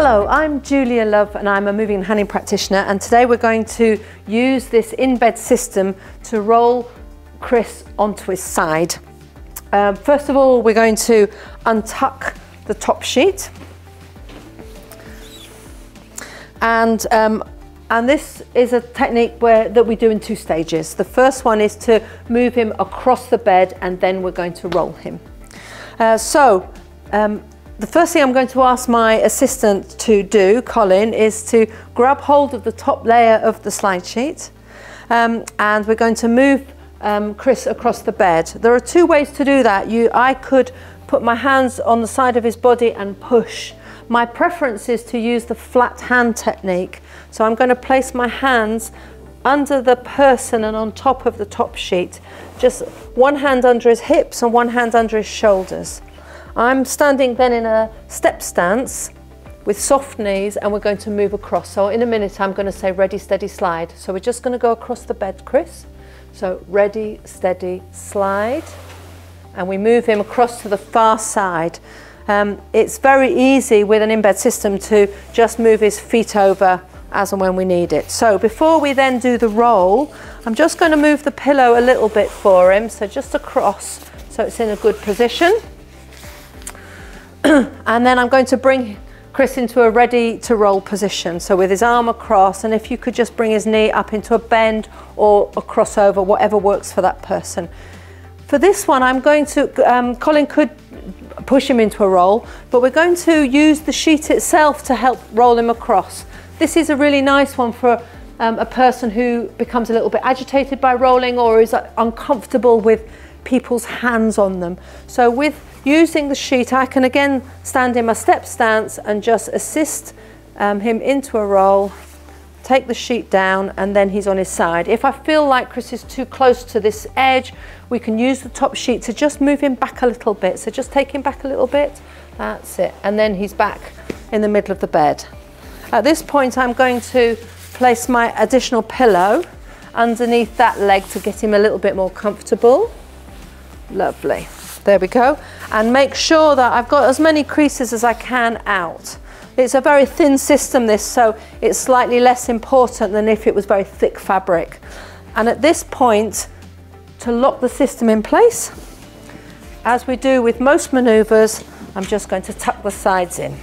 Hello, I'm Julia Love and I'm a moving and handling practitioner, and today we're going to use this in-bed system to roll Chris onto his side. First of all, we're going to untuck the top sheet, and this is a technique that we do in two stages. The first one is to move him across the bed, and then we're going to roll him. The first thing I'm going to ask my assistant to do, Colin, is to grab hold of the top layer of the slide sheet, and we're going to move Chris across the bed. There are two ways to do that. I could put my hands on the side of his body and push. My preference is to use the flat hand technique. So I'm going to place my hands under the person and on top of the top sheet. Just one hand under his hips and one hand under his shoulders. I'm standing then in a step stance with soft knees, and we're going to move across. So in a minute I'm going to say ready, steady, slide. So we're just going to go across the bed, Chris. So ready, steady, slide. And we move him across to the far side. It's very easy with an in-bed system to just move his feet over as and when we need it. So before we then do the roll, I'm just going to move the pillow a little bit for him. So just across, so it's in a good position. And then I'm going to bring Chris into a ready to roll position. So with his arm across, and if you could just bring his knee up into a bend or a crossover, whatever works for that person. For this one, I'm going to, Colin could push him into a roll, but we're going to use the sheet itself to help roll him across. This is a really nice one for a person who becomes a little bit agitated by rolling or is uncomfortable with people's hands on them. So with using the sheet, I can again stand in my step stance and just assist him into a roll, take the sheet down, and then he's on his side. If I feel like Chris is too close to this edge, we can use the top sheet to just move him back a little bit. So just take him back a little bit, that's it, and then he's back in the middle of the bed. At this point, I'm going to place my additional pillow underneath that leg to get him a little bit more comfortable. Lovely. There we go. And make sure that I've got as many creases as I can out. It's a very thin system, this, so it's slightly less important than if it was very thick fabric. And at this point, to lock the system in place, as we do with most maneuvers, I'm just going to tuck the sides in.